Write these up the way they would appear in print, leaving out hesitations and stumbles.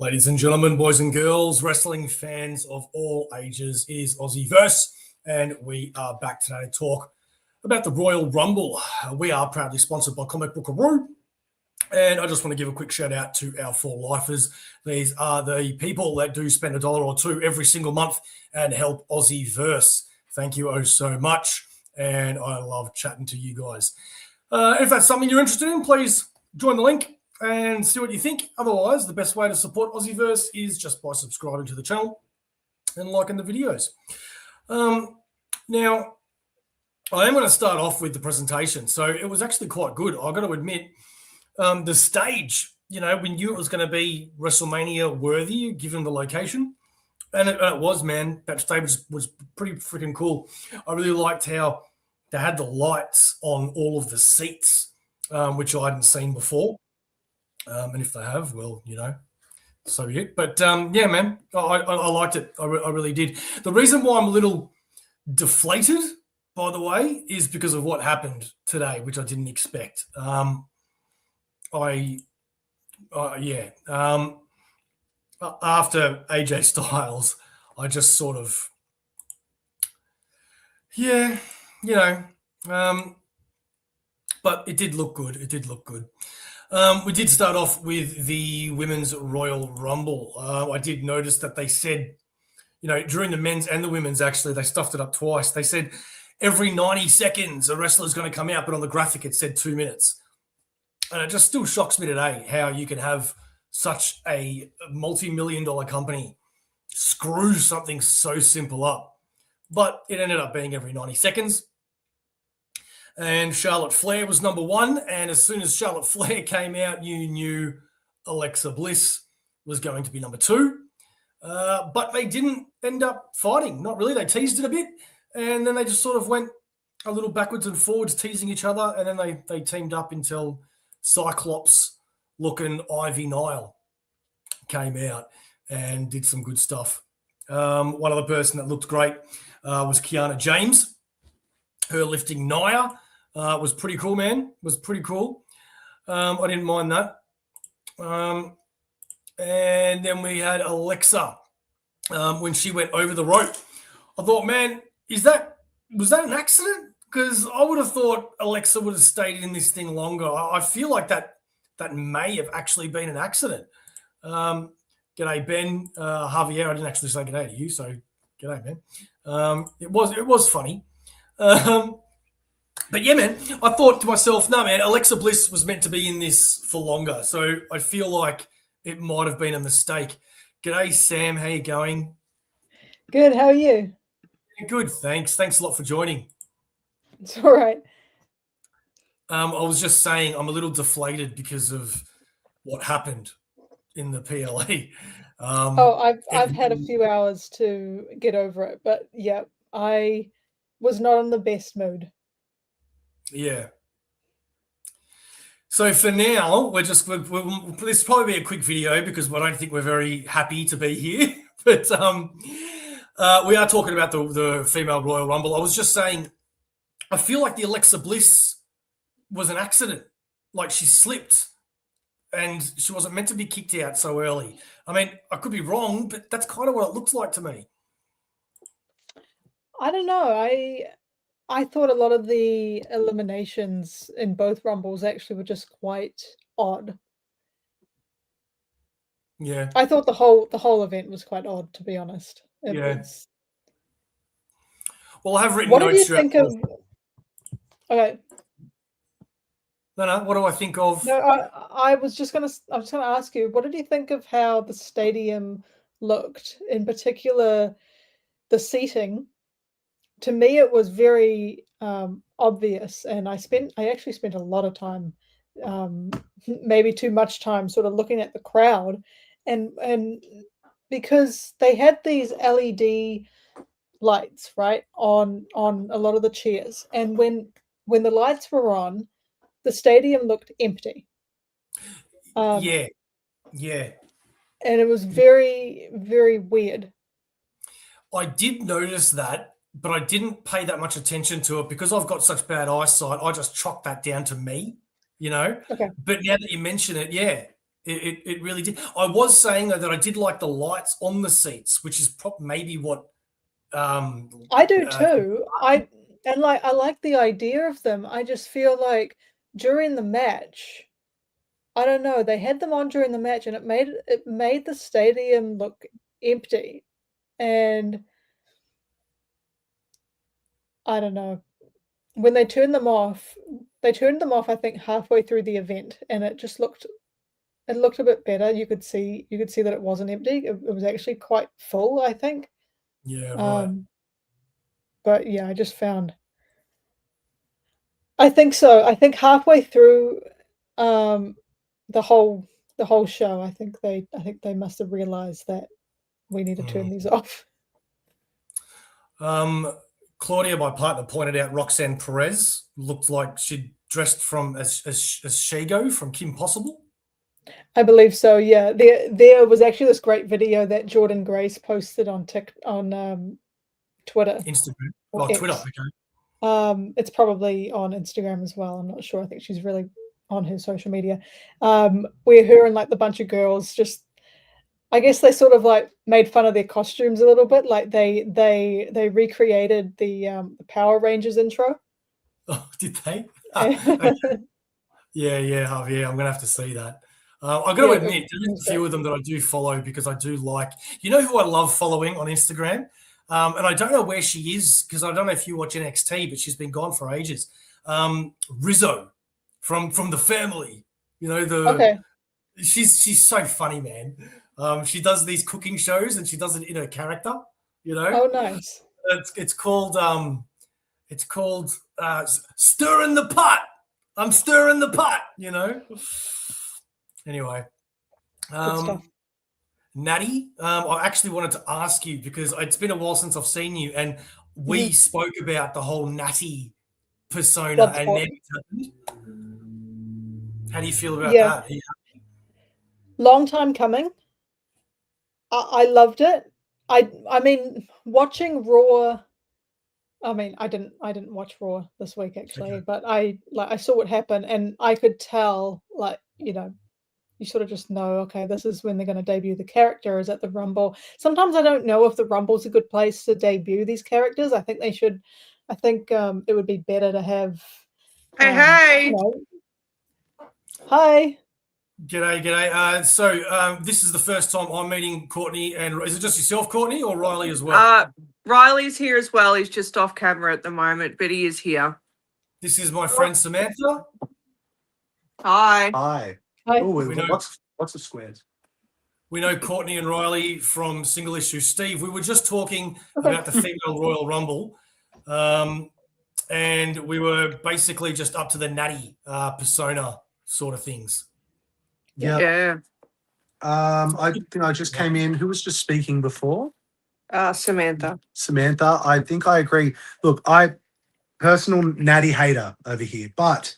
Ladies and gentlemen, boys and girls, wrestling fans of all ages, it is Aussieverse, and we are back today to talk about the Royal Rumble. We are proudly sponsored by Comic Bookaroo, and I just want to give a quick shout out to our four lifers. These are the people that do spend $1 or $2 every single month and help Aussieverse. Thank you oh so much, and I love chatting to you guys. If that's something you're interested in, please join the link and see what you think. Otherwise, the best way to support Aussieverse is just by subscribing to the channel and liking the videos. Now, I am going to start off with the presentation. So it was actually quite good. I've got to admit, the stage, we knew it was going to be WrestleMania worthy given the location. And it was, man. That stage was pretty freaking cool. I really liked how they had the lights on all of the seats, which I hadn't seen before. And if they have, well, so be it. But, yeah, man, I liked it. I really did. The reason why I'm a little deflated, by the way, is because of what happened today, which I didn't expect. After AJ Styles, I just sort of, but it did look good. It did look good. We did start off with the Women's Royal Rumble. I did notice that they said, during the men's and the women's, actually, they stuffed it up twice. They said every 90 seconds a wrestler's going to come out, but on the graphic it said 2 minutes. And it just still shocks me today how you can have such a multi-million-dollar company screw something so simple up. But it ended up being every 90 seconds. And Charlotte Flair was number one. And as soon as Charlotte Flair came out, you knew Alexa Bliss was going to be number two. But they didn't end up fighting. Not really. They teased it a bit. And then they just sort of went a little backwards and forwards, teasing each other. And then they teamed up until Cyclops-looking Ivy Nile came out and did some good stuff. One other person that looked great was Kiana James. Her lifting Nia was pretty cool, man. Was pretty cool. I didn't mind that. And then we had Alexa when she went over the rope. I thought, man, was that an accident? Because I would have thought Alexa would have stayed in this thing longer. I feel like that may have actually been an accident. G'day, Ben. Javier, I didn't actually say g'day to you, so g'day, man. It was funny. But yeah, man, I thought to myself, no, man, Alexa Bliss was meant to be in this for longer. So I feel like it might have been a mistake. G'day, Sam. How you going? Good. How are you? Good. Thanks. Thanks a lot for joining. It's all right. I was just saying I'm a little deflated because of what happened in the PLE. I've had a few hours to get over it, but yeah, I was not in the best mood. Yeah. So for now, this will probably be a quick video because I don't think we're very happy to be here. But we are talking about the female Royal Rumble. I was just saying, I feel like the Alexa Bliss was an accident. Like she slipped and she wasn't meant to be kicked out so early. I mean, I could be wrong, but that's kind of what it looks like to me. I don't know. I thought a lot of the eliminations in both Rumbles actually were just quite odd. Yeah. I thought the whole event was quite odd, to be honest. Well, I have written what notes. What do you think of? Okay. No. What do I think of? No, I was just gonna ask you, what did you think of how the stadium looked? In particular, the seating. To me, it was very obvious, and I actually spent a lot of time, maybe too much time, sort of looking at the crowd, and because they had these LED lights right on a lot of the chairs, and when the lights were on, the stadium looked empty. Yeah. And it was very, very weird. I did notice that, but I didn't pay that much attention to it because I've got such bad eyesight. I just chalked that down to me, Okay. But now that you mention it, yeah, It really did. I was saying though that I did like the lights on the seats, which is maybe what. I do too. I like the idea of them. I just feel like during the match, I don't know, they had them on during the match and it made the stadium look empty. And I don't know. When they turned them off, I think halfway through the event, and it looked a bit better. You could see that it wasn't empty. It was actually quite full, I think. Yeah, right. But yeah, I just found I think so. I think halfway through um the whole show, I think they must have realized that we need to turn these off. Claudia, my partner, pointed out Roxanne Perez looked like she'd dressed from as Shago from Kim Possible. I believe so, yeah. There was actually this great video that Jordan Grace posted on Twitter Instagram. or Twitter, X. okay. It's probably on Instagram as well. I'm not sure. I think she's really on her social media. Where her and like the bunch of girls just, I guess they sort of like made fun of their costumes a little bit. Like they recreated the Power Rangers intro. Oh, did they? Okay. Yeah. I'm gonna have to see that. I've got to admit, there's a few of them that I do follow because I do like. You know who I love following on Instagram, and I don't know where she is because I don't know if you watch NXT, but she's been gone for ages. Rizzo from the family. You know Okay. she's so funny, man. She does these cooking shows and she does it in her character. You know, Oh, nice. it's called stirring the pot. I'm stirring the pot. You know. Anyway, Good stuff. Natty, I actually wanted to ask you because it's been a while since I've seen you, and we spoke about the whole Natty persona and Natty. How do you feel about that? Long time coming. I loved it. I mean, watching Raw. I mean, I didn't watch Raw this week actually, Okay. but I saw what happened, and I could tell, like, you sort of just know, okay, this is when they're going to debut the character, is at the Rumble. Sometimes I don't know if the Rumble's a good place to debut these characters. I think they should. I think it would be better to have. Hey. Hi. G'day. So this is the first time I'm meeting Courtney, and is it just yourself, Courtney, or Riley as well? Riley's here as well. He's just off camera at the moment, but he is here. This is my friend Samantha. Hi. Hi. Hi. Oh, what's the squares? We know Courtney and Riley from SingleIssue Steve. We were just talking about the female Royal Rumble, and we were basically just up to the Natty persona sort of things. Yeah. I think I just came in. Who was just speaking before? Samantha. Samantha. I think I agree. Look, personal Natty hater over here, but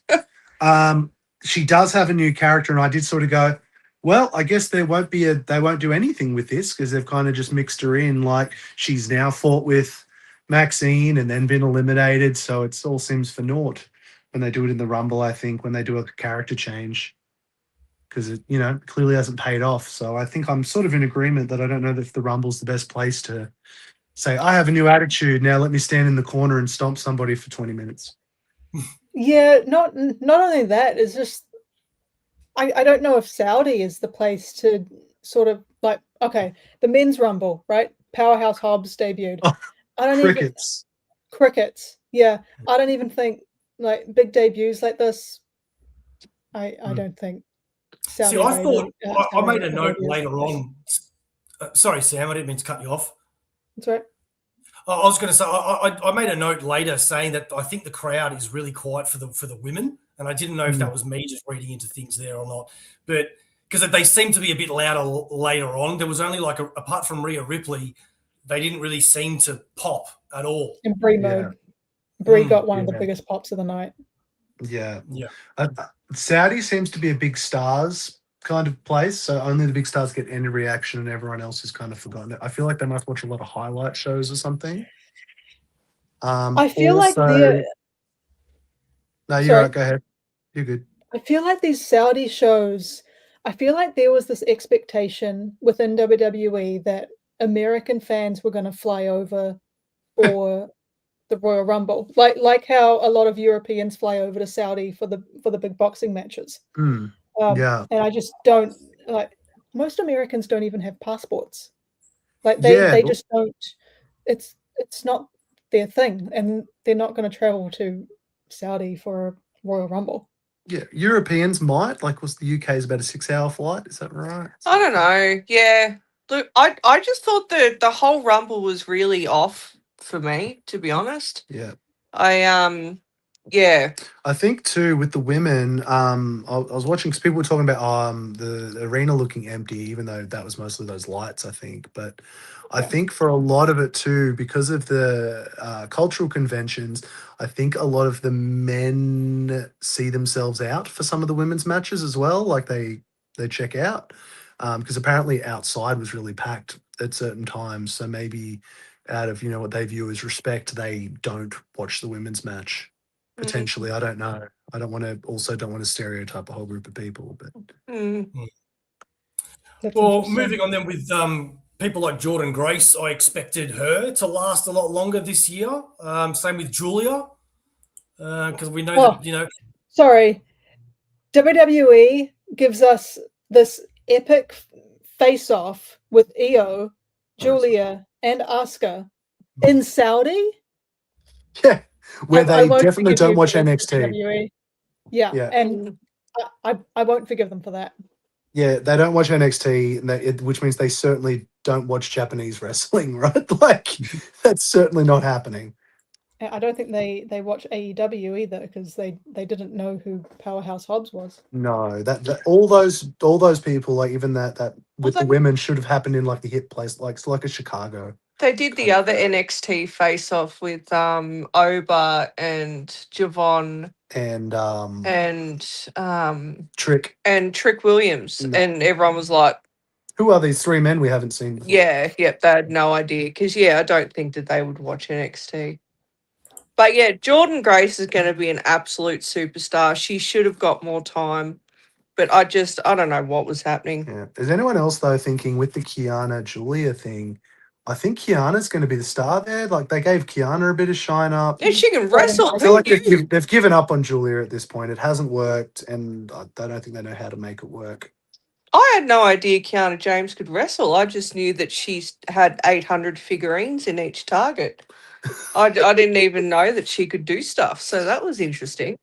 she does have a new character, and I did sort of go, well, I guess they won't do anything with this because they've kind of just mixed her in. Like she's now fought with Maxine and then been eliminated, so it all seems for naught when they do it in the Rumble. I think when they do a character change, because it clearly hasn't paid off. So I think I'm sort of in agreement that I don't know if the Rumble's the best place to say I have a new attitude now. Let me stand in the corner and stomp somebody for 20 minutes. Yeah, not only that, it's just I don't know if Saudi is the place to sort of like, okay, the men's Rumble, right? Powerhouse Hobbs debuted. Oh, I don't crickets. Crickets. Yeah. I don't even think like big debuts like this. I don't think Saudi See, I thought I made a Arabia note is later the place. on. Sorry, Sam, I didn't mean to cut you off. That's right. I was going to say I made a note later saying that I think the crowd is really quiet for the women, and I didn't know if that was me just reading into things there or not, but because they seem to be a bit louder later on. There was only like apart from Rhea Ripley, they didn't really seem to pop at all. And Brie mode. Brie got one of the biggest pops of the night. Yeah. Yeah. Saudi seems to be a big stars kind of place, so only the big stars get any reaction and everyone else is kind of forgotten. I feel like they must watch a lot of highlight shows or something. I feel like No, you're right. Go ahead. You're good. I feel like these Saudi shows I feel like there was this expectation within WWE that American fans were going to fly over for the Royal Rumble, like how a lot of Europeans fly over to Saudi for the big boxing matches. Yeah. And I just don't like. Most Americans don't even have passports. Like Yeah. they just don't. It's not their thing, and they're not going to travel to Saudi for a Royal Rumble. Yeah, Europeans might. Like, was the UK is about a 6-hour flight? Is that right? I don't know. Yeah. Look, I just thought the whole Rumble was really off for me, to be honest. Yeah. Yeah. I think too with the women, I was watching because people were talking about the arena looking empty, even though that was mostly those lights, I think. But I think for a lot of it too, because of the cultural conventions, I think a lot of the men see themselves out for some of the women's matches as well. Like they check out because apparently outside was really packed at certain times. So maybe out of what they view as respect, they don't watch the women's match. Potentially, I don't know. I don't want to stereotype a whole group of people, but That's Well, interesting. moving on then with people like Jordan Grace, I expected her to last a lot longer this year. Same with Julia, because we know that Sorry, WWE gives us this epic face-off with Io, Julia, and Asuka in Saudi. yeah, where I they won't definitely forgive don't you watch for this, NXT. WWE. Yeah, Yeah. and I won't forgive them for that. Yeah, they don't watch NXT, and which means they certainly don't watch Japanese wrestling, right? Like that's certainly not happening. I don't think they watch AEW either because they didn't know who Powerhouse Hobbs was. No, that all those people, like even that with the they- women, should have happened in like the hit place, like a Chicago. They did the other NXT face off with Oba and Javon and Trick. and Trick Williams, No. and everyone was like, Who are these three men we haven't seen before? yeah, yep, they had no idea because I don't think that they would watch NXT. But yeah, Jordan Grace is going to be an absolute superstar. She should have got more time, but I don't know what was happening. Yeah. Is anyone else though thinking with the Kiana Julia thing? I think Kiana's going to be the star there. Like they gave Kiana a bit of shine up. And she can wrestle. I feel like Who knew? they've given up on Julia at this point. It hasn't worked, and I don't think they know how to make it work. I had no idea Kiana James could wrestle. I just knew that she's had 800 figurines in each target. I didn't even know that she could do stuff. So that was interesting.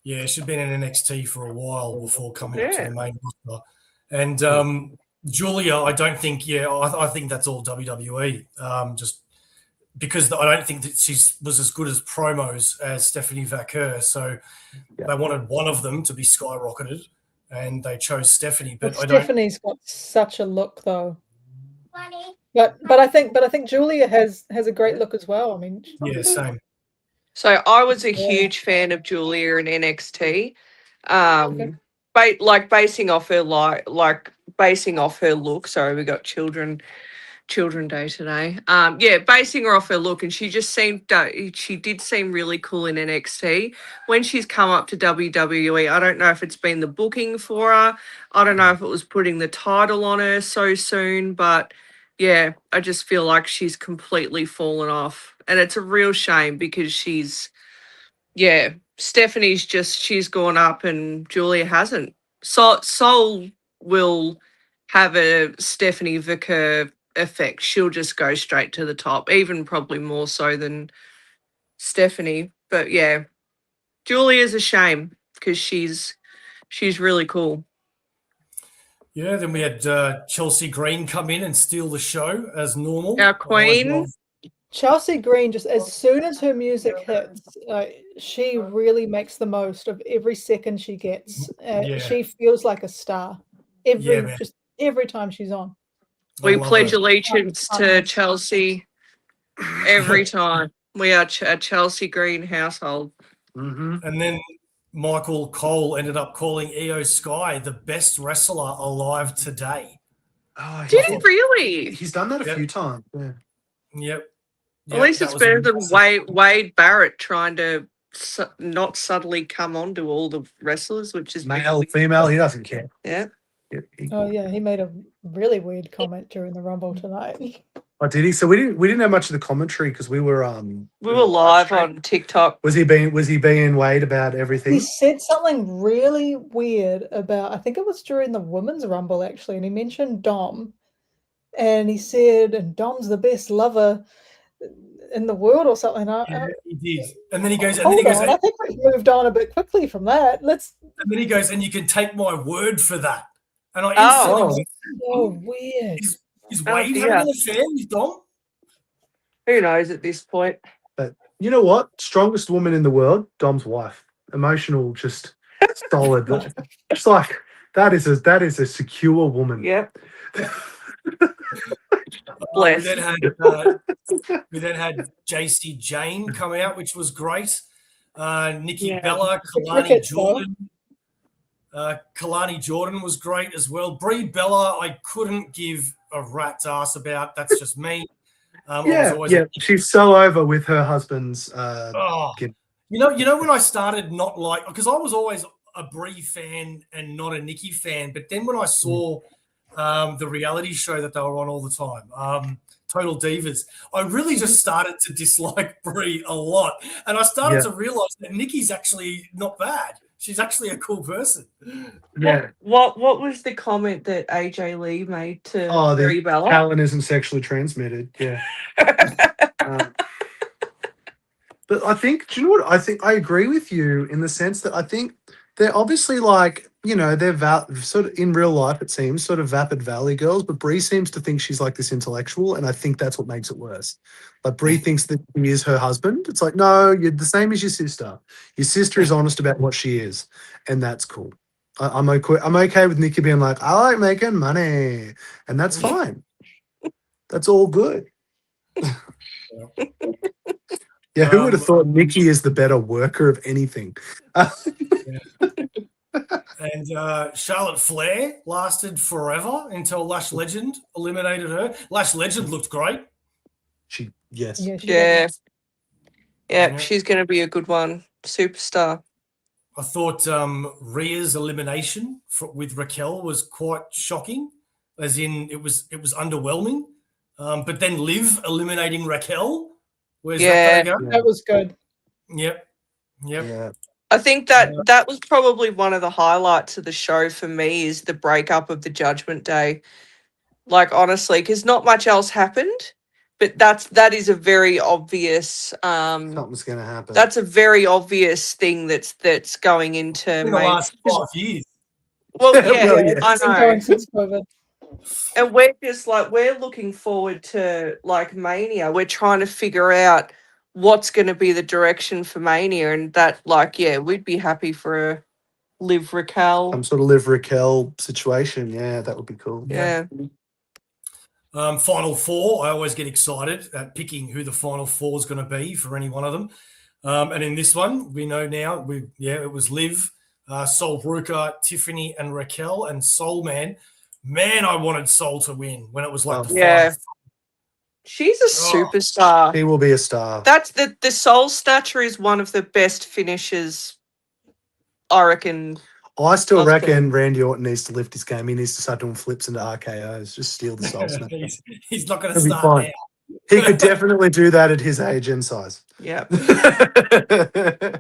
Yeah, she'd been in NXT for a while before coming up to Yeah. the main roster. And Julia, I don't think. Yeah, I think that's all WWE. Just because I don't think that she was as good as promos as Stephanie Vaquer. So they wanted one of them to be skyrocketed, and they chose Stephanie. But Stephanie's got such a look, though. But I think Julia has a great look as well. I mean, yeah, same. So I was a huge fan of Julia in NXT. Basing off her basing off her look. Sorry, we got Children Day today. Basing her off her look, and she just she did seem really cool in NXT. When she's come up to WWE, I don't know if it's been the booking for her. I don't know if it was putting the title on her so soon, but yeah, I just feel like she's completely fallen off, and it's a real shame because Stephanie's she's gone up and Julia hasn't. Sol will have a Stephanie Vicker effect. She'll just go straight to the top, even probably more so than Stephanie. But yeah, Julia's a shame because she's really cool. Yeah, then we had Chelsea Green come in and steal the show as normal. Our queen. Chelsea Green, just as soon as her music hits, she really makes the most of every second she gets. She feels like a star every time she's on. We pledge allegiance to Chelsea every time. We are a Chelsea Green household. Mm-hmm. And then Michael Cole ended up calling Io Sky the best wrestler alive today. Oh, did he really? He's done that a few times. Yeah. Yep. At least it's better than Wade Barrett trying to not subtly come on to all the wrestlers, which is male, female, he doesn't care. Yeah. Oh yeah, he made a really weird comment during the Rumble tonight. Oh, did he? So we didn't have much of the commentary because we were live on TikTok. Was he being Wade about He everything? said something really weird about, I think it was during the women's Rumble actually, and he mentioned Dom, and he said, and Dom's the best lover in the world or something. Yeah, he did. And then he goes, Hold on, I think we've moved on a bit quickly from that. and then he goes, and you can take my word for that. And I Oh. instantly So weird. is Oh, Wade dear. having an affair with Dom? Who knows at this point? But you know what? Strongest woman in the world, Dom's wife. Emotional, just solid. It's like that is a secure woman. Yep. We Bless. then had JC Jane come out, which was great. Nikki Yeah. Bella, Cricket Kalani Jordan was great as well. Brie Bella, I couldn't give a rat's ass about. That's just me. I was always she's so over with her husband's. you know when I started not like, because I was always a Brie fan and not a Nikki fan, but then when I saw the reality show that they were on all the time, Total Divas, I really just started to dislike Brie a lot, and I started to realize that Nikki's actually not bad. She's actually a cool person. Yeah. What was the comment that AJ Lee made to Brie Bella? Talent isn't sexually transmitted. Yeah. But I think, do you know what? I think I agree with you in the sense that I think they're obviously like, they're sort of in real life, it seems, sort of vapid valley girls, but Brie seems to think she's like this intellectual, and I think that's what makes it worse. Like Brie thinks that he is her husband. It's like, no, you're the same as your sister. Your sister is honest about what she is, and that's cool. I'm okay with Nikki being like, I like making money, and that's fine. That's all good. Yeah, who would have thought Nikki is the better worker of anything? And Charlotte Flair lasted forever until Lash Legend eliminated her. Lash Legend looked great. Yes. Yeah, she's going to be a good one. Superstar. I thought Rhea's elimination with Raquel was quite shocking, as in it was underwhelming. But then Liv eliminating Raquel, where's that going to go? That was good. Yep. Yeah. I think that was probably one of the highlights of the show for me, is the breakup of the Judgment Day. Like, honestly, because not much else happened, but that is a very obvious Something's going to happen. That's a very obvious thing that's going into in the last 5 years. Well, yeah, I It's been know. going since COVID. And we're just like, we're looking forward to like Mania. We're trying to figure out what's going to be the direction for Mania, and that, like, we'd be happy for a Liv Raquel. Some sort of Liv Raquel situation. Yeah, that would be cool. Yeah. Final four, I always get excited at picking who the final four is going to be for any one of them. And in this one, we know now, it was Liv, Sol Ruka, Tiffany, and Raquel, and Sol, man, I wanted Sol to win when it was like the final. She's a superstar. She will be a star. That's the Sol Snatcher is one of the best finishers, I reckon. I still reckon Randy Orton needs to lift his game. He needs to start doing flips into RKOs. Just steal the Sol Snatcher. He's not going to start now. He could definitely do that at his age and size. Yeah. But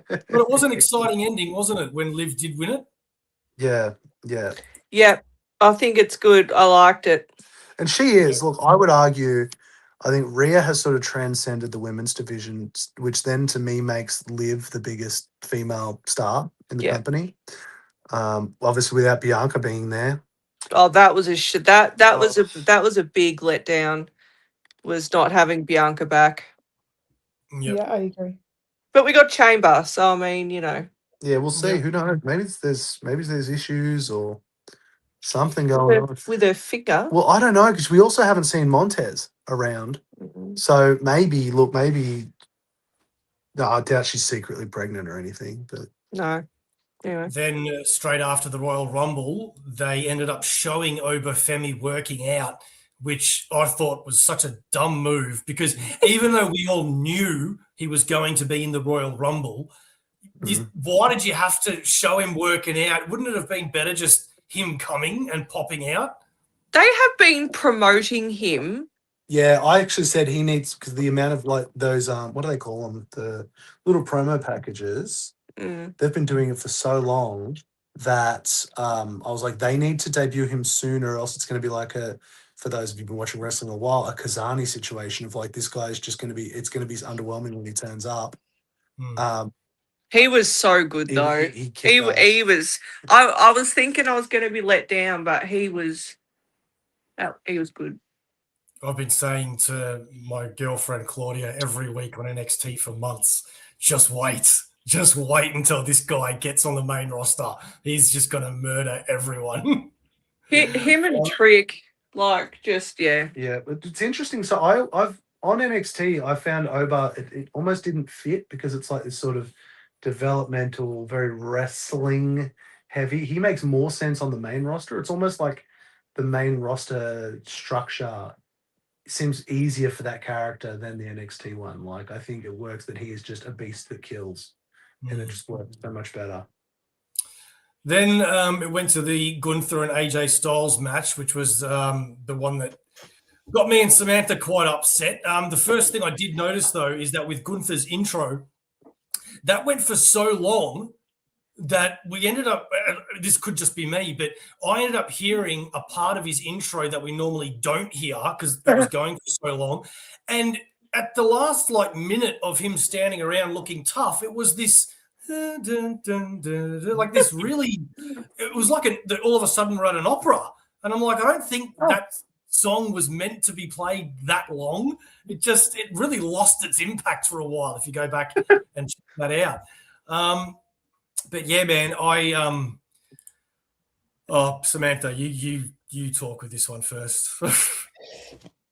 it was an exciting ending, wasn't it, when Liv did win it? Yeah. Yeah, I think it's good. I liked it. And she is. Look, I would argue, I think Rhea has sort of transcended the women's division, which then to me makes Liv the biggest female star in the company. Obviously, without Bianca being there. Oh, that was that was a big letdown. Was not having Bianca back. Yep. Yeah, I agree. But we got Chamber, so I mean, Yeah, we'll see. Who knows? Maybe there's issues or something going on with her figure. Well, I don't know, because we also haven't seen Montez around. Mm-hmm. So maybe. No, I doubt she's secretly pregnant or anything. But no. Anyway. Then straight after the Royal Rumble, they ended up showing Obafemi working out, which I thought was such a dumb move, because even though we all knew he was going to be in the Royal Rumble, why did you have to show him working out? Wouldn't it have been better just him coming and popping out. They have been promoting him. Yeah, I actually said he needs, because the amount of like those what do they call them? The little promo packages. They've been doing it for so long that I was like, they need to debut him sooner, or else it's going to be like for those of you who've been watching wrestling a while, a Kazani situation of like, this guy's just going to be, it's going to be underwhelming when he turns up. He was so good though. He was. I was thinking I was going to be let down, but he was good. I've been saying to my girlfriend Claudia every week on NXT for months, just wait until this guy gets on the main roster. He's just going to murder everyone. Him and Trick, like, just, yeah. Yeah, but it's interesting. So I've on NXT, I found Oba, it almost didn't fit because it's like this sort of developmental, very wrestling heavy. He makes more sense on the main roster. It's almost like the main roster structure seems easier for that character than the NXT one. Like, I think it works that he is just a beast that kills, and it just works so much better. Then it went to the Gunther and AJ Styles match, which was the one that got me and Samantha quite upset. The first thing I did notice, though, is that with Gunther's intro, that went for so long that we ended up, this could just be me, but I ended up hearing a part of his intro that we normally don't hear because that was going for so long. And at the last minute of him standing around looking tough, it was this like this really, it was like all of a sudden we're at an opera. And I'm like, I don't think that song was meant to be played that long. It really lost its impact for a while if you go back and check that out. But yeah, man, Samantha, you talk with this one first.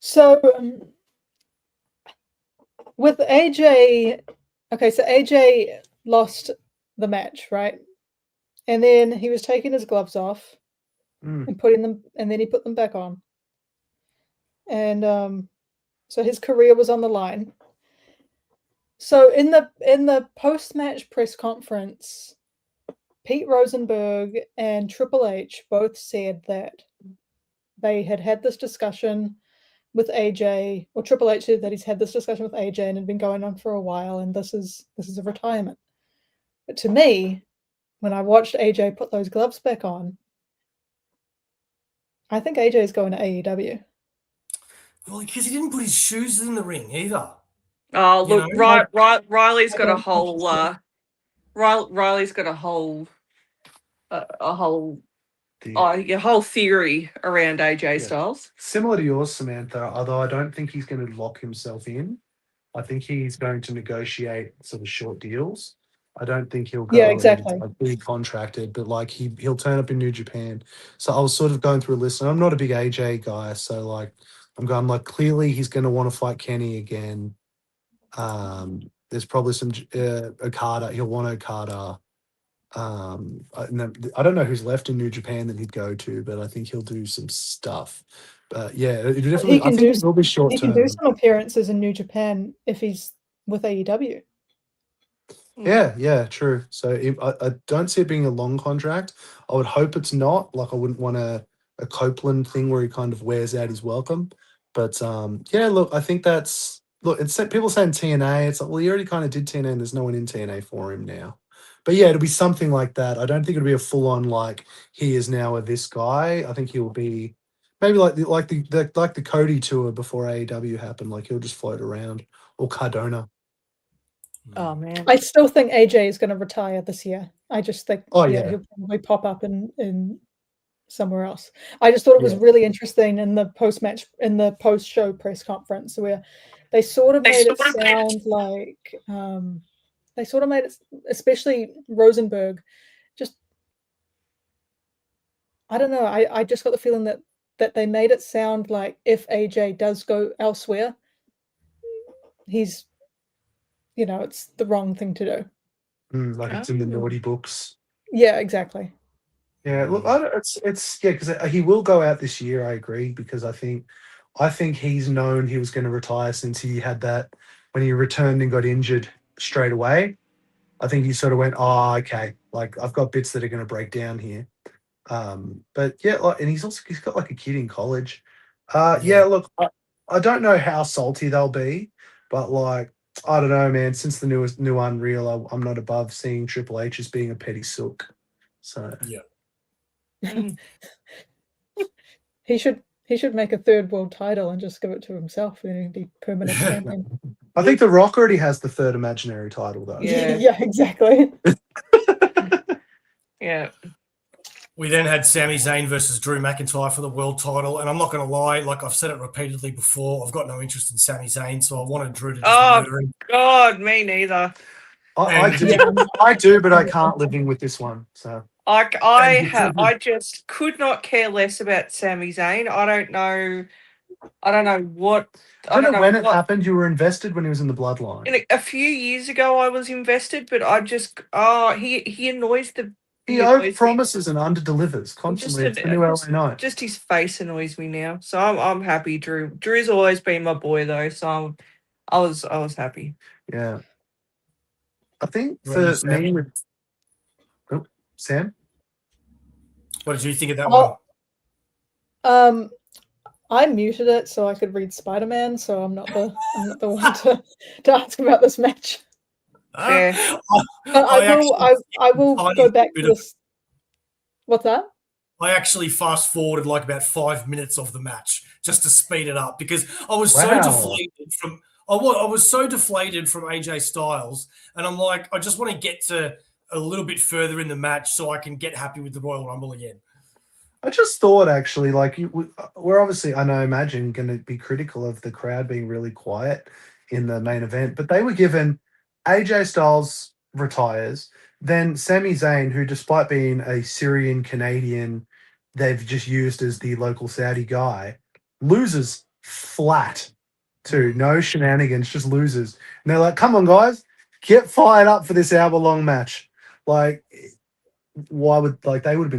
So with AJ, okay, so AJ lost the match, right? And then he was taking his gloves off and putting them, and then he put them back on. And so his career was on the line. So in the post-match press conference, Pete Rosenberg and Triple H both said that they had this discussion with AJ, or Triple H said that he's had this discussion with AJ and had been going on for a while, and this is a retirement. But to me, when I watched AJ put those gloves back on, I think AJ is going to AEW. Well, because he didn't put his shoes in the ring either. Oh, look, Riley's got a whole Riley's got a whole theory around AJ Styles. Similar to yours, Samantha, although I don't think he's going to lock himself in. I think he's going to negotiate sort of short deals. I don't think he'll go be contracted, but like he'll turn up in New Japan. So I was sort of going through a list, and I'm not a big AJ guy, so like I'm going like clearly he's going to want to fight Kenny again. There's probably some Okada. He'll want Okada. I don't know who's left in New Japan that he'd go to, but I think he'll do some stuff. But yeah, it definitely. I think it will be short term. He can do some appearances in New Japan if he's with AEW. Yeah, true. So I don't see it being a long contract. I would hope it's not. Like I wouldn't want a Copeland thing where he kind of wears out his welcome. But yeah, look, I think it's people saying TNA. It's like, well, he already kind of did TNA, and there's no one in TNA for him now. But yeah, it'll be something like that. I don't think it'll be a full on like he is now this guy. I think he'll be maybe like the Cody tour before AEW happened. Like he'll just float around, or Cardona. Oh man, I still think AJ is going to retire this year. I just think he'll probably pop up in somewhere else. I just thought it was really interesting in the post-show press conference where they sort of made it sound like they sort of made it, especially Rosenberg, just I don't know. I just got the feeling that they made it sound like if AJ does go elsewhere, he's it's the wrong thing to do. It's in the naughty books. Yeah, exactly. Yeah, look, it's because he will go out this year. I agree because I think he's known he was going to retire since he had that when he returned and got injured straight away. I think he sort of went, oh, okay, like I've got bits that are going to break down here. But yeah, like, and he's got like a kid in college. Yeah. Yeah, look, I don't know how salty they'll be, but like I don't know, man. Since the new Unreal, I'm not above seeing Triple H as being a petty sook. So Yeah. Mm. He should make a third world title and just give it to himself and he'd be permanent champion. I think The Rock already has the third imaginary title though. Yeah. Yeah, exactly. Yeah. We then had Sami Zayn versus Drew McIntyre for the world title, and I'm not going to lie, like I've said it repeatedly before, I've got no interest in Sami Zayn, so I wanted Drew to just Oh, murder him. God, me neither. I And- do, Yeah. I do, but I can't living with this one. So Like And- I just could not care less about Sami Zayn. I don't know what. I don't know when it what- happened. You were invested when he was in the Bloodline. A few years ago, I was invested, but he annoys the. He annoys me. overpromises and underdelivers constantly. It's the new LA Knight. Just his face annoys me now, so I'm happy. Drew's always been my boy though, so I was happy. Yeah. I think What do you for say? me with Sam. What did you think of that Oh, Um, I muted it so I could read Spider-Man, so I'm not the one to ask about this match. one? Yeah. But I will tiny go back to bit of- this. What's that? I actually fast forwarded like about 5 minutes of the match just to speed it up because I was so Wow. deflated from I was so deflated from AJ Styles, and I'm like, I just want to get to a little bit further in the match so I can get happy with the Royal Rumble again. I just thought actually, like we're obviously, I know, imagine going to be critical of the crowd being really quiet in the main event, but they were given AJ Styles retires, then Sami Zayn, who despite being a Syrian Canadian, they've just used as the local Saudi guy, loses flat too. No shenanigans, just loses. And they're like, come on, guys, get fired up for this hour-long match. Like, why would they would have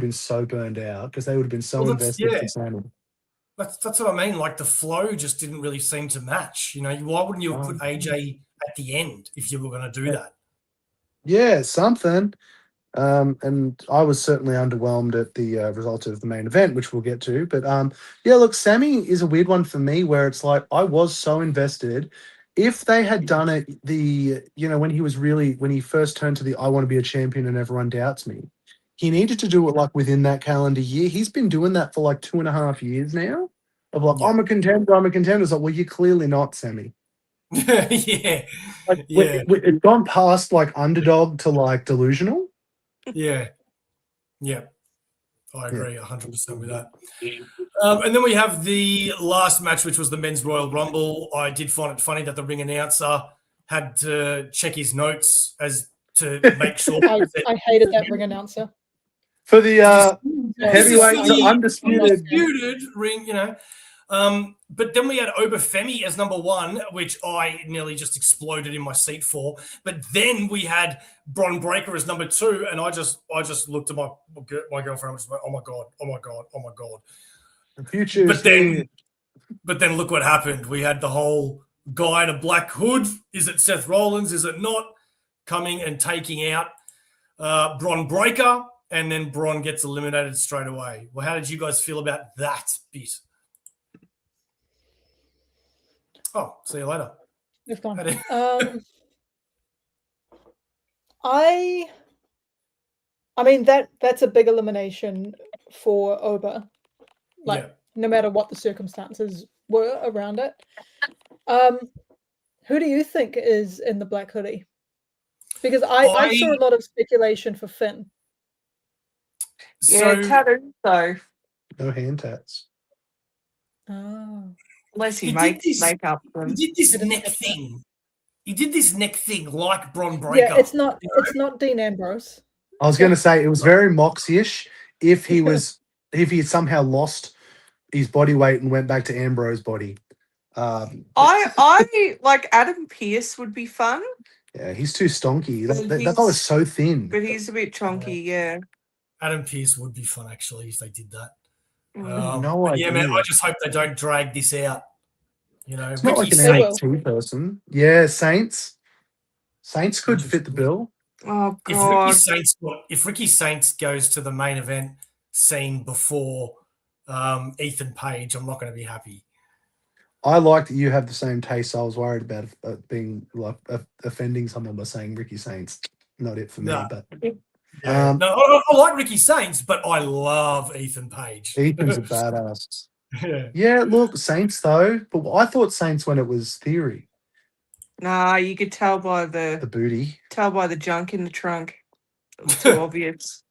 been so burned out because they would have been so Well, that's- invested yeah. for Sami. That's what I mean. Like the flow just didn't really seem to match. You know, why wouldn't you have put AJ at the end if you were going to do that? Yeah, something. And I was certainly underwhelmed at the result of the main event, which we'll get to. But yeah, look, Sammy is a weird one for me where it's like I was so invested. If they had done it when he first turned to the I want to be a champion and everyone doubts me, he needed to do it like within that calendar year. He's been doing that for like 2.5 years now. Of like, Yeah. I'm a contender, I'm a contender. It's like, well, you're clearly not, Sammy. Yeah, Like, Yeah. it's gone past like underdog to like delusional. yeah, yeah. I agree 100% with that. And then we have the last match, which was the Men's Royal Rumble. I did find it funny that the ring announcer had to check his notes as to make sure. I hated that ring announcer. For the This heavyweight, is the the undisputed. Disputed ring, you know. But then we had Obafemi as number one, which I nearly just exploded in my seat for. But then we had Bron Breakker as number two, and I just looked at my girlfriend and just went, "Oh my god, oh my god, oh my god!" The future is But then look what happened. We had the whole guy in a black hood. Is it Seth Rollins? Is it not? Coming and taking out Bron Breakker, and then Bron gets eliminated straight away. Well, how did you guys feel about that bit? Oh, see you later. It's gone. How did- I mean that's a big elimination for Oba. Like Yeah. no matter what the circumstances were around it. Who do you think is in the black hoodie? Because I saw a lot of speculation for Finn. Yeah, tattoo though. no hand tats. Oh. Unless he He did makes this- makeup for He him. did this I didn't neck catch that. thing. He did this neck thing like Bron Breakker. Yeah, it's not Dean Ambrose. I was going to say it was very Moxie-ish if he had somehow lost his body weight and went back to Ambrose's body. I like Adam Pearce would be fun, Yeah, he's too stonky. Well, That guy was so thin. but he's a bit chunky. Yeah. Adam Pearce would be fun actually if they did that. Mm. No But yeah, man. idea. I just hope they don't drag this out. You know, It's not like Ricky an Saints. NXT person. Yeah, Saints. Saints could fit the bill. Oh If Ricky God. Saints goes to the main event scene before Ethan Page, I'm not going to be happy. I like that you have the same taste. I was worried about being like offending someone by saying Ricky Saints. Not it for me, No. but Yeah. No, I like Ricky Saints, but I love Ethan Page. Ethan's a badass. Yeah. Yeah, look, Saints though, but I thought Saints when it was Theory, Nah, you could tell by the the booty. junk in the trunk. It was too obvious.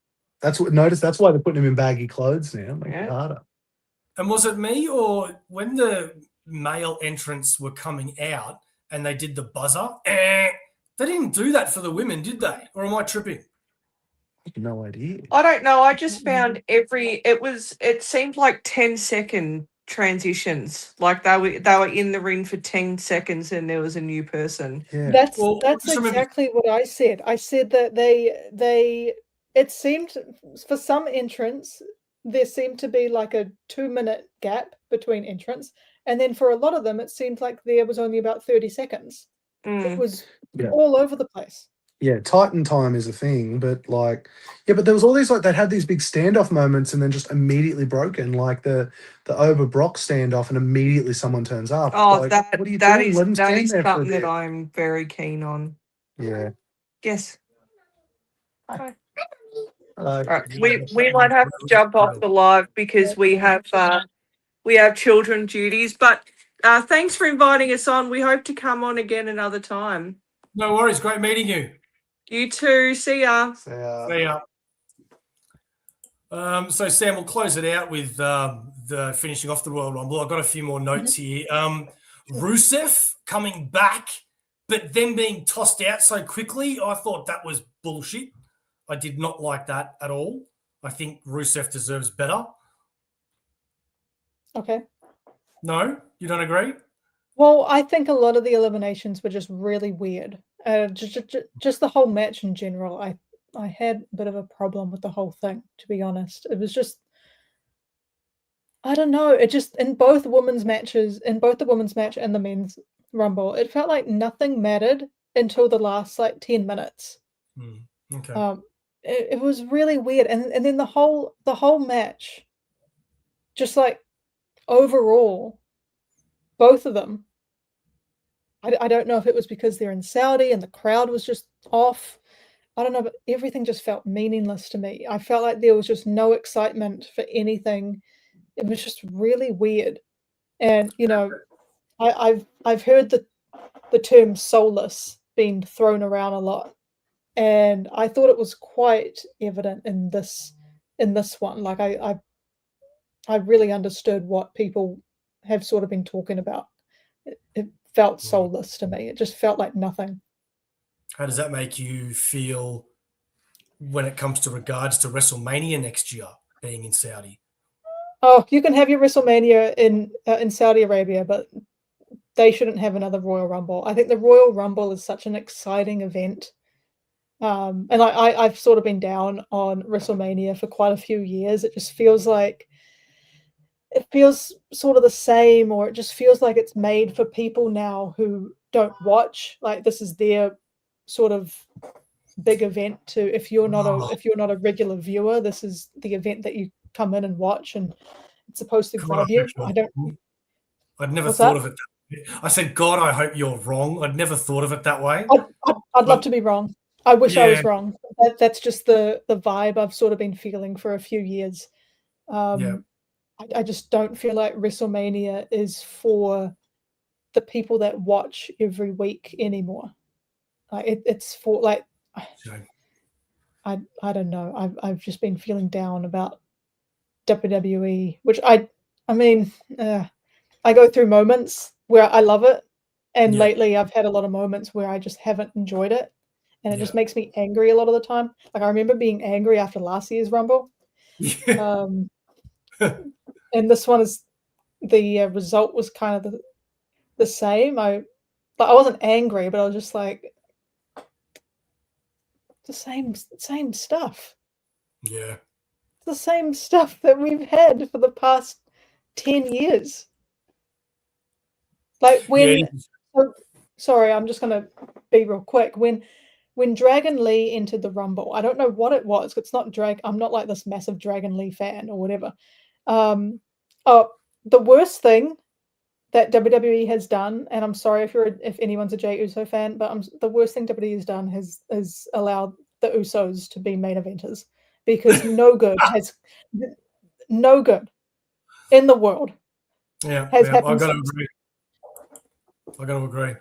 That's what notice. That's why they're putting him in baggy clothes now. Make it Yeah. harder. And was it me, or when the male entrants were coming out and they did the buzzer, they didn't do that for the women, did they? Or am I tripping? I have no idea. I don't know. I just found it seemed like 10-second transitions. Like they were in the ring for 10 seconds and there was a new person. Yeah, That's Well, just remember- exactly what I said. I said that it seemed for some entrants there seemed to be like a 2-minute gap between entrants, and then for a lot of them it seemed like there was only about 30 seconds. It Mm. was Yeah. all over the place. yeah. Titan time is a thing, but like, yeah, but there was all these like they had these big standoff moments and then just immediately broken, like the Ober Brock standoff, and immediately someone turns up. Oh, like, that what are you that doing? is Let 'em that stand is there for a something that bit. I'm very keen on. Yeah. Yes. Hello. All right. We might have to jump off the live because we have children duties. But thanks for inviting us on. We hope to come on again another time. No worries. Great meeting you. You too. See ya. So, See ya. So Sam, we'll close it out with the finishing off the Royal Rumble. I've got a few more notes here. Rusev coming back, but then being tossed out so quickly, I thought that was bullshit. I did not like that at all. I think Rusev deserves better. Okay. No, you don't agree? Well, I think a lot of the eliminations were just really weird. Just the whole match in general. I had a bit of a problem with the whole thing, to be honest. It was just, I don't know. It just in both the women's match and the men's rumble, it felt like nothing mattered until the last like 10 minutes. Okay. It was really weird, and then the whole match, just like overall, both of them. I don't know if it was because they're in Saudi and the crowd was just off. I don't know, but everything just felt meaningless to me. I felt like there was just no excitement for anything. It was just really weird. And you know, I've heard the term soulless being thrown around a lot, and I thought it was quite evident in this one. Like I really understood what people have sort of been talking about. It felt soulless to me. It just felt like nothing. How does that make you feel when it comes to regards to WrestleMania next year being in Saudi? Oh, you can have your WrestleMania in Saudi Arabia, but they shouldn't have another Royal Rumble. I think the Royal Rumble is such an exciting event. And I've sort of been down on WrestleMania for quite a few years. It just feels like it feels sort of the same, or it just feels like it's made for people now who don't watch. Like this is their sort of big event to if you're not a regular viewer, this is the event that you come in and watch, and it's supposed to grab you. I'd never What's thought that? of it. I said, God, I hope you're wrong. I'd never thought of it that way. I'd love to be wrong. I wish I was Yeah. wrong. That's just the vibe I've sort of been feeling for a few years. Yeah. I just don't feel like WrestleMania is for the people that watch every week anymore. Like it's for like Shame. I don't know. I've just been feeling down about WWE, which I mean, I go through moments where I love it, and Yeah. lately I've had a lot of moments where I just haven't enjoyed it, and it just Yeah. makes me angry a lot of the time. Like I remember being angry after last year's Rumble, Yeah. and this one is the result was kind of the same. I wasn't angry, but I was just like the same stuff. Yeah. The same stuff that we've had for the past 10 years. Like when Yeah. sorry, I'm just gonna be real quick. When when Dragon Lee entered the Rumble, I don't know what it was. It's not I'm not like this massive Dragon Lee fan or whatever. The worst thing that WWE has done, and I'm sorry if anyone's a Jey Uso fan, but the worst thing WWE has done is allowed the Usos to be main eventers, because no good in the world has happened. I got to agree.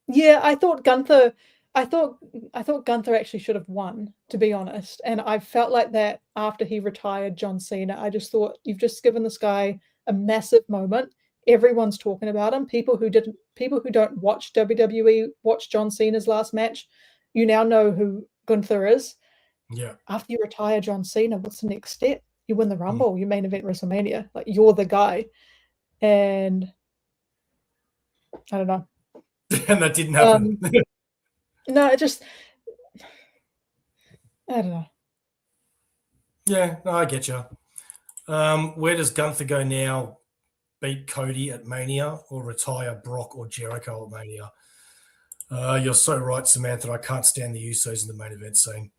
Yeah, I thought Gunther actually should have won, to be honest. And I felt like that after he retired John Cena. I just thought, you've just given this guy a massive moment. Everyone's talking about him. People who don't watch WWE watch John Cena's last match. You now know who Gunther is. Yeah. After you retire John Cena, what's the next step? You win the Rumble, you main event WrestleMania. Like, you're the guy. And I don't know. And that didn't happen. No, I don't know. Yeah, no, I get you. Where does Gunther go now? Beat Cody at Mania or retire Brock or Jericho at Mania? You're so right, Samantha. I can't stand the Usos in the main event scene.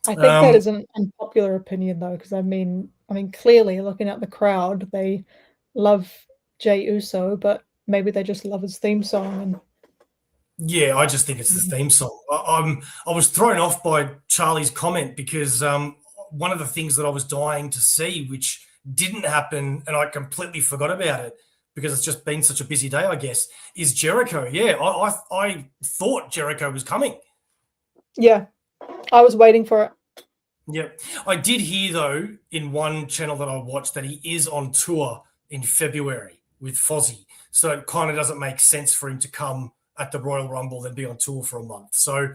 I think that is an unpopular opinion, though, because I mean, clearly looking at the crowd, they love Jey Uso, but maybe they just love his theme song. And yeah, I just think it's the theme song. I was thrown off by Charlie's comment because one of the things that I was dying to see, which didn't happen, and I completely forgot about it because it's just been such a busy day, I guess, is Jericho. Yeah, I thought Jericho was coming. Yeah, I was waiting for it. Yep. I did hear, though, in one channel that I watched that he is on tour in February with Fozzy. So it kind of doesn't make sense for him to come at the Royal Rumble then be on tour for a month. So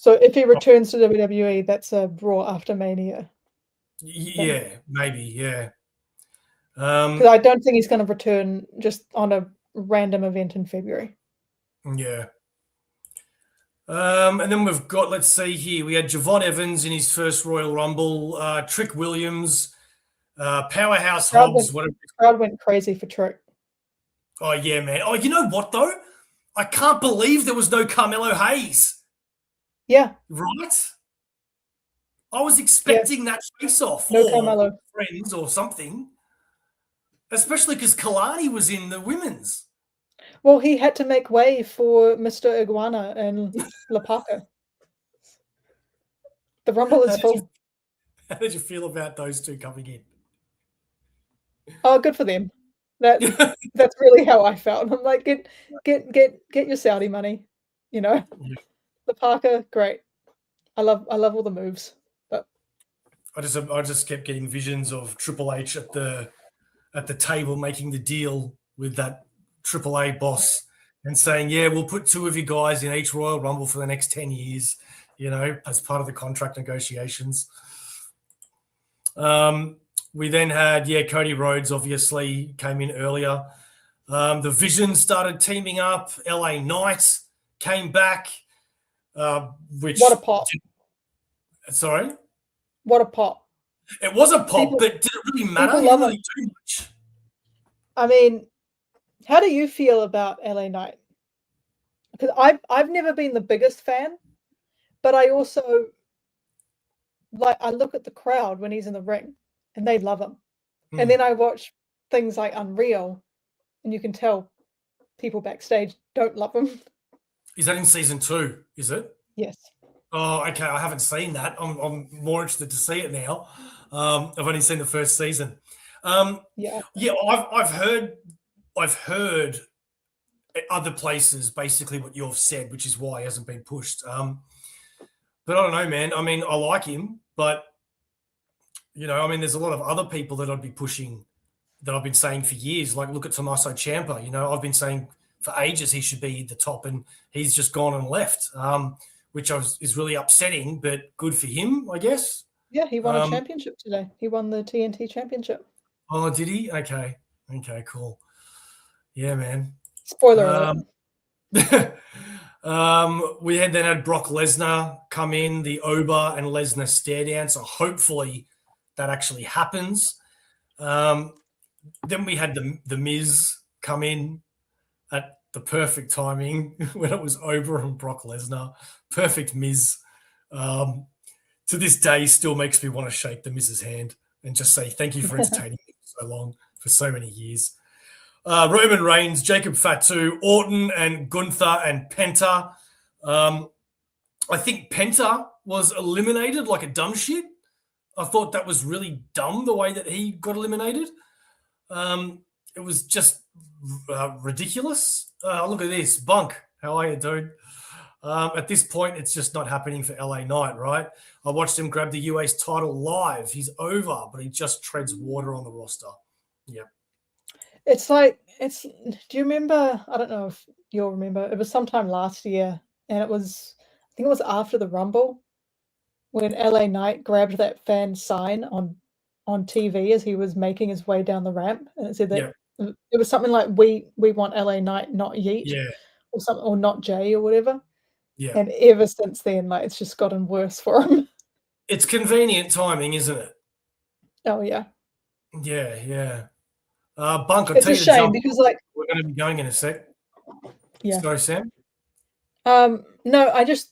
if he returns to WWE, that's a Raw after Mania. Yeah, maybe, yeah. Because I don't think he's going to return just on a random event in February. Yeah. And then we've got, let's see here, we had Javon Evans in his first Royal Rumble, Trick Williams, Powerhouse Hobbs. Crowd went crazy for Trick. Oh, yeah, man. Oh, you know what, though? I can't believe there was no Carmelo Hayes. Yeah. Right? I was expecting that face-off no or Carmelo. Friends or something, especially because Kalani was in the women's. Well, he had to make way for Mr. Iguana and Lapaka. The Rumble is full. How did you feel about those two coming in? Oh, good for them. That's really how I felt. I'm like, get your Saudi money, you know. Yeah. Lapaka, great. I love all the moves. But I just kept getting visions of Triple H at the table making the deal with that Triple A boss and saying, yeah, we'll put two of you guys in each Royal Rumble for the next 10 years, you know, as part of the contract negotiations. We then had, Cody Rhodes obviously came in earlier. The Vision started teaming up. LA Knight came back. Which what a pop. Sorry? What a pop. It was a pop, but did it really matter? It didn't really do much. I mean, how do you feel about LA Knight? Because I've never been the biggest fan, but I also I look at the crowd when he's in the ring and they love him. And then I watch things like Unreal and you can tell people backstage don't love him. Is that in season 2, is it? Yes. Oh, okay. I haven't seen that. I'm more interested to see it now. I've only seen the first season. Yeah. I've heard other places basically what you've said, which is why he hasn't been pushed. But I don't know, man. I mean, I like him, but there's a lot of other people that I'd be pushing that I've been saying for years. Like, look at Tommaso Ciampa. I've been saying for ages he should be the top, and he's just gone and left, which is really upsetting, but good for him, I guess. Yeah, he won a championship today. He won the TNT championship. Oh, did he? Okay, cool. Yeah, man. Spoiler alert. We then had Brock Lesnar come in, the Oba and Lesnar stare down. So hopefully that actually happens. Then we had the Miz come in at the perfect timing when it was Ober and Brock Lesnar. Perfect Miz. To this day, still makes me want to shake the Miz's hand and just say thank you for entertaining me for so long, for so many years. Roman Reigns, Jacob Fatu, Orton, and Gunther and Penta. I think Penta was eliminated like a dumb shit. I thought that was really dumb the way that he got eliminated. It was just ridiculous. Look at this. Bunk, how are you, dude? At this point, it's just not happening for LA Knight, right? I watched him grab the US title live. He's over, but he just treads water on the roster. Yeah. It's like, do you remember? I don't know if you'll remember. It was sometime last year, and I think it was after the Rumble when LA Knight grabbed that fan sign on TV as he was making his way down the ramp, and it said that it was something like "We want LA Knight, not Yeet," or something, or not Jay, or whatever. Yeah. And ever since then, like, it's just gotten worse for him. It's convenient timing, isn't it? Oh yeah. Yeah. Bunk, I'll It's tell a you the shame jump. because, like, We're going to be going in a sec. yeah. Sorry, Sam. No, I just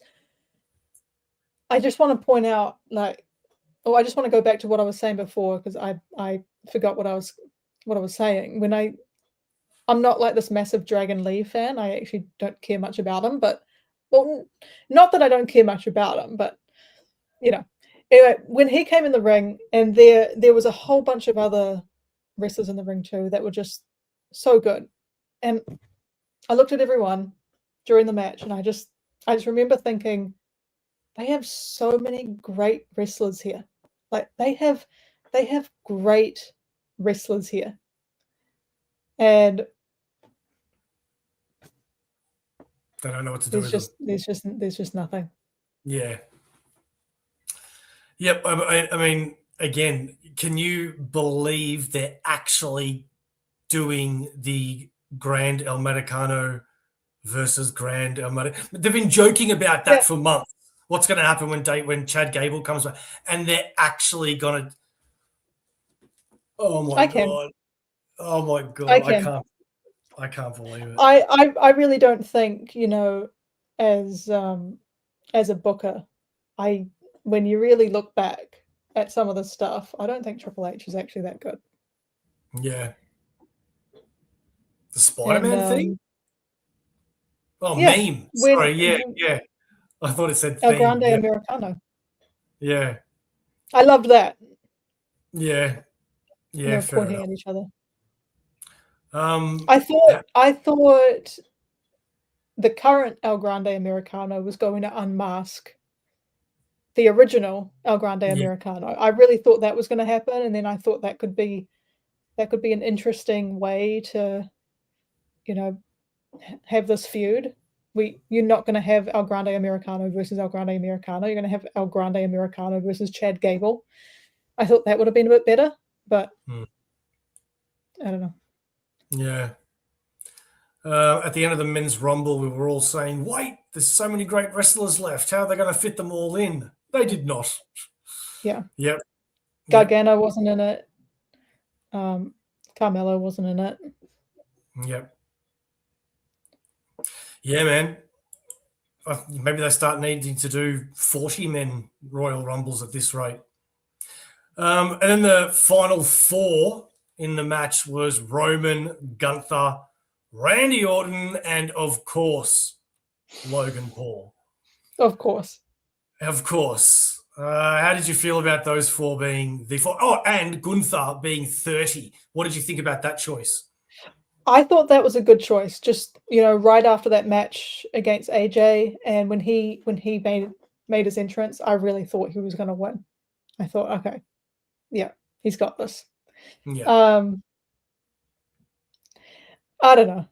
want to point out, like, I just want to go back to what I was saying before because I forgot what I was saying. I'm not like this massive Dragon Lee fan. I actually don't care much about him, but not that I don't care much about him, but anyway, when he came in the ring and there was a whole bunch of other wrestlers in the ring too that were just so good, and I looked at everyone during the match and I just remember thinking, they have so many great wrestlers here. Like they have great wrestlers here. And they don't know what to do with them. There's just nothing. Yeah. Yep. I mean, again, can you believe they're actually doing the Grand El Americano versus Grand El Americano? They've been joking about that for months. What's going to happen when Chad Gable comes back? And they're actually going to. Oh my god! Oh my god! I can't believe it. I really don't think, as a booker, when you really look back at some of the stuff, I don't think Triple H is actually that good. Yeah. The Spider-Man thing? Oh, yeah, meme. Sorry, yeah. I thought it said El Grande Americano. Yeah. I loved that. Yeah. Yeah, fair pointing enough. at each other. I thought the current El Grande Americano was going to unmask the original El Grande Americano. I really thought that was going to happen, and then I thought that could be an interesting way to, have this feud. You're not going to have El Grande Americano versus El Grande Americano. You're going to have El Grande Americano versus Chad Gable. I thought that would have been a bit better, but I don't know. Yeah. At the end of the men's rumble, we were all saying, wait, there's so many great wrestlers left. How are they going to fit them all in? They did not. Yeah. Yep. Gargano wasn't in it. Carmelo wasn't in it. Yep. Yeah, man. Maybe they start needing to do 40-men Royal Rumbles at this rate. And then the final four in the match was Roman, Gunther, Randy Orton, and, of course, Logan Paul. Of course. Of course. How did you feel about those four being the four? Oh, and Gunther being 30. What did you think about that choice? I thought that was a good choice. Just, right after that match against AJ, and when he made his entrance, I really thought he was going to win. I thought, okay, yeah, he's got this. Yeah. I don't know.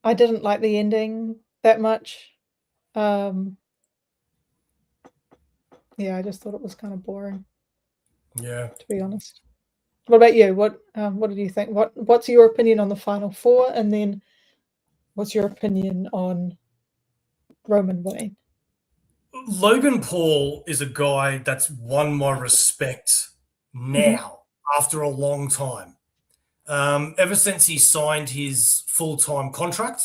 I didn't like the ending that much. Yeah, I just thought it was kind of boring. Yeah. To be honest. What about you? What did you think? What's your opinion on the final four? And then what's your opinion on Roman winning? Logan Paul is a guy that's won my respect now after a long time. ever since he signed his full-time contract.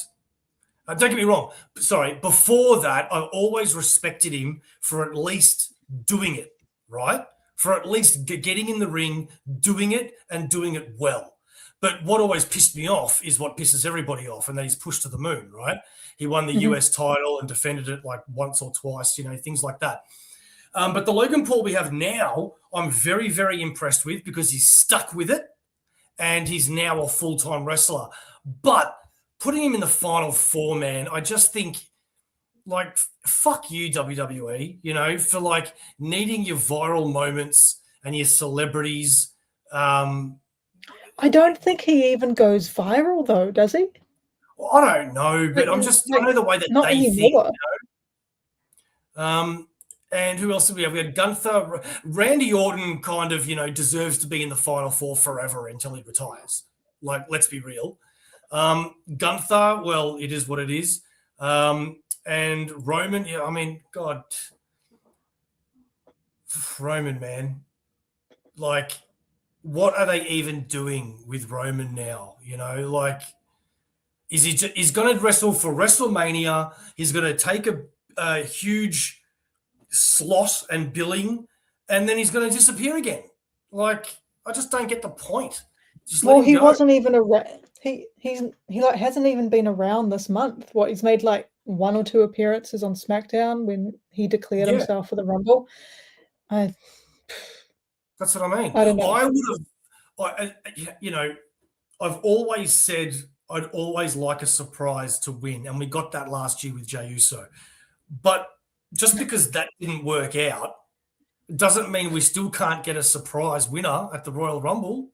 Don't get me wrong. Sorry, before that, I always respected him for at least doing it, right? For at least getting in the ring, doing it, and doing it well. But what always pissed me off is what pisses everybody off, and that he's pushed to the moon, right? He won the US title and defended it like once or twice, things like that. But the Logan Paul we have now, I'm very, very impressed with because he's stuck with it and he's now a full-time wrestler. But putting him in the final four, man, I just think, like, fuck you, WWE, for like needing your viral moments and your celebrities. I don't think he even goes viral though, does he? Well, I don't know, but I know the way that not they anymore. think. And who else did we have? We had Gunther. Randy Orton kind of, deserves to be in the final four forever until he retires. Like, let's be real. Gunther, well, it is what it is. And Roman, God, Roman, man, like, what are they even doing with Roman now? Like, he's going to wrestle for WrestleMania. He's going to take a huge slot and billing, and then he's going to disappear again. Like, I just don't get the point. Well, he wasn't even around. He hasn't even been around this month. He's made like 1 or 2 appearances on SmackDown when he declared himself for the Rumble. That's what I mean. I don't know. I would have, I've always said I'd always like a surprise to win, and we got that last year with Jey Uso. But just because that didn't work out doesn't mean we still can't get a surprise winner at the Royal Rumble.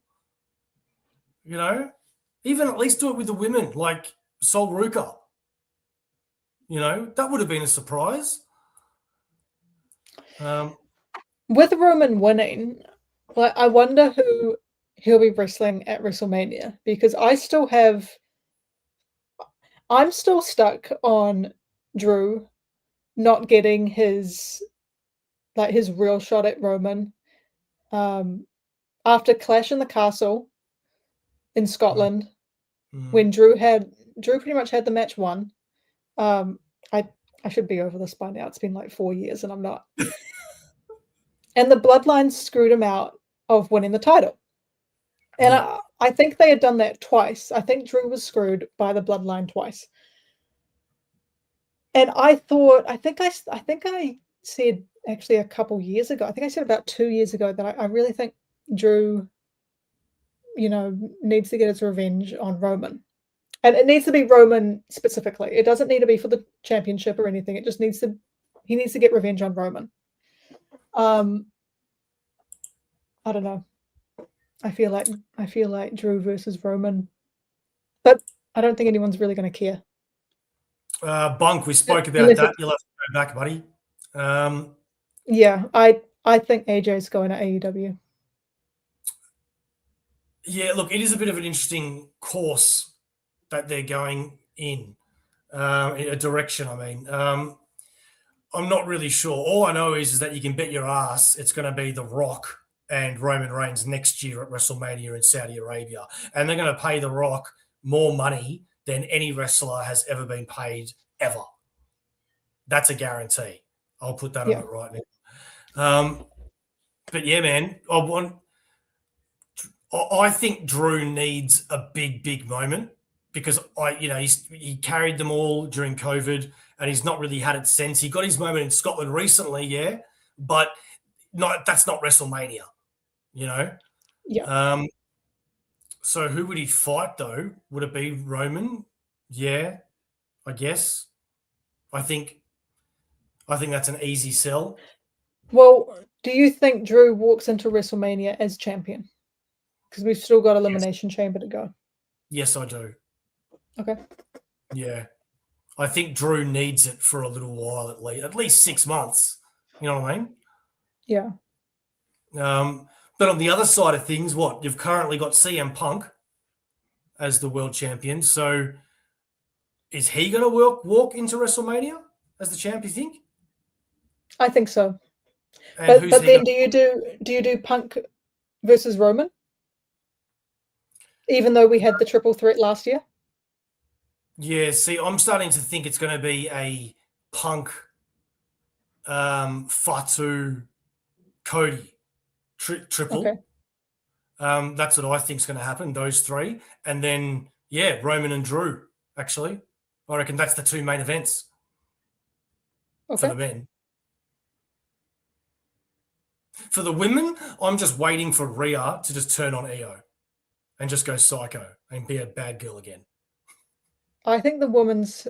Even at least do it with the women, like Sol Ruka. That would have been a surprise. With Roman winning, like, I wonder who he'll be wrestling at WrestleMania, because I'm still stuck on Drew not getting his real shot at Roman after Clash in the Castle in Scotland, when Drew pretty much had the match won. I should be over this by now. It's been like 4 years and I'm not. And the Bloodline screwed him out of winning the title. And I think they had done that twice. I think Drew was screwed by the Bloodline twice. And I think I said actually a couple years ago, I think I said about 2 years ago, that I really think Drew, needs to get his revenge on Roman. And it needs to be Roman specifically. It doesn't need to be for the championship or anything. It just he needs to get revenge on Roman. I don't know. I feel like Drew versus Roman, but I don't think anyone's really going to care. Bunk, we spoke about that. You'll have to go back, buddy. Yeah, I think AJ's going to AEW. Yeah, look, it is a bit of an interesting course that they're going in a direction. I'm not really sure. All I know is that you can bet your ass it's going to be The Rock and Roman Reigns next year at WrestleMania in Saudi Arabia. And they're going to pay The Rock more money than any wrestler has ever been paid ever. That's a guarantee. I'll put that on it right now. But yeah, man, I think Drew needs a big, big moment, because he carried them all during COVID and he's not really had it since. He got his moment in Scotland recently, but that's not WrestleMania, Yeah. So who would he fight though? Would it be Roman? Yeah, I guess. I think that's an easy sell. Well, do you think Drew walks into WrestleMania as champion? Because we've still got Elimination Chamber to go. Yes, I do. Okay. Yeah. I think Drew needs it for a little while at least 6 months. You know what I mean? Yeah. But on the other side of things, you've currently got CM Punk as the world champion. So is he going to walk into WrestleMania as the champ, you think? I think so. And but then do you do Punk versus Roman? even though we had the triple threat last year. Yeah, see, I'm starting to think it's going to be a Punk, Fatu, Cody triple. Okay. That's what I think is going to happen, those three. And then, yeah, Roman and Drew, actually. I reckon that's the two main events for the Okay. men. For the women, I'm just waiting for Rhea to just turn on Io and just go psycho and be a bad girl again. I think the women's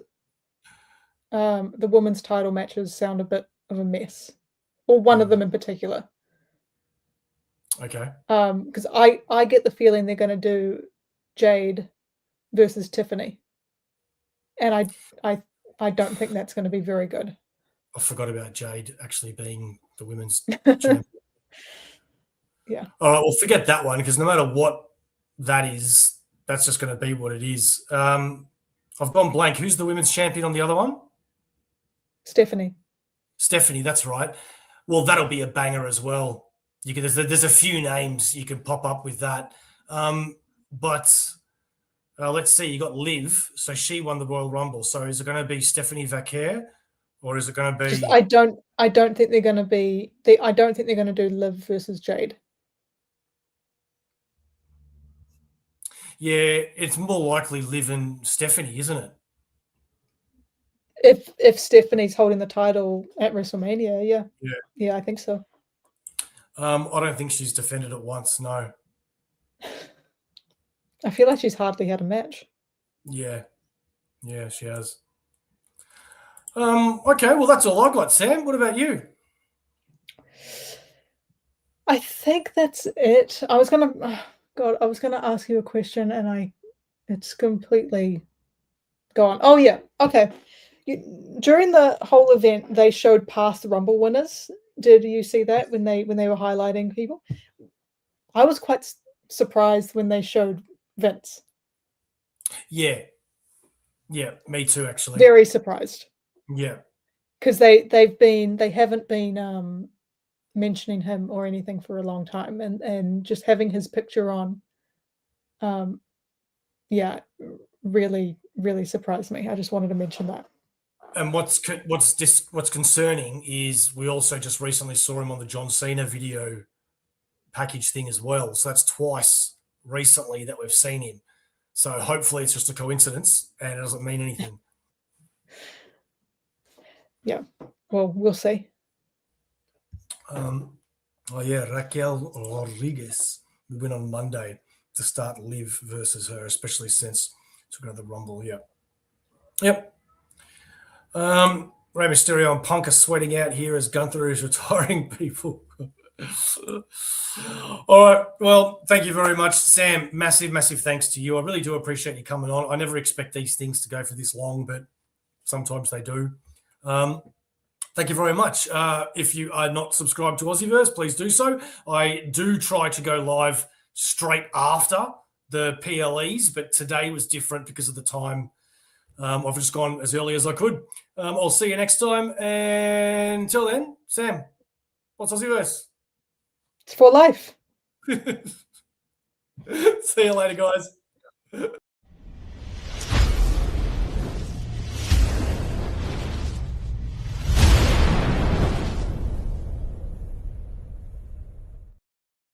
title matches sound a bit of a mess, or one of them in particular. Okay. Because I get the feeling they're going to do Jade versus Tiffany, and I don't think that's going to be very good. I forgot about Jade actually being the women's champion. Yeah. All right, well, forget that one because no matter what that is, that's just going to be what it is. I've gone blank. Who's the women's champion on the other one? Stephanie. Stephanie, that's right. Well, that'll be a banger as well. There's a few names you can pop up with that. But let's see. You got Liv, so she won the Royal Rumble. So is it going to be Stephanie Vaquer, or is it going to be? I don't think they're going to be. I don't think they're going to do Liv versus Jade. Yeah, it's more likely Liv and Stephanie, isn't it? If Stephanie's holding the title at WrestleMania, yeah, I think so. I don't think she's defended it once. No. I feel like she's hardly had a match. Yeah, she has. Okay, well that's all I got, Sam. What about you? I think that's it. I was gonna ask you a question and it's completely gone. Oh yeah, okay. During the whole event, they showed past Rumble winners. Did you see that when they were highlighting people? I was quite surprised when they showed Vince. Yeah, me too. Actually, very surprised. Yeah, because they haven't been mentioning him or anything for a long time, and just having his picture on, yeah, really surprised me. I just wanted to mention that. And what's concerning is we also just recently saw him on the John Cena video package thing as well. So that's twice recently that we've seen him. So hopefully it's just a coincidence and it doesn't mean anything. Yeah, well, we'll see. Oh yeah, Raquel Rodriguez. We win on Monday to start Liv versus her, especially since took another Rumble. Yep. Rey Mysterio and Punk are sweating out here as Gunther is retiring people. All right. Well, thank you very much, Sam. Massive thanks to you. I really do appreciate you coming on. I never expect these things to go for this long, but sometimes they do. Thank you very much. If you are not subscribed to Aussieverse, please do so. I do try to go live straight after the PLEs, but today was different because of the time. I've just gone as early as I could. I'll see you next time. And until then, Sam, what's Aussieverse? It's for life. See you later, guys.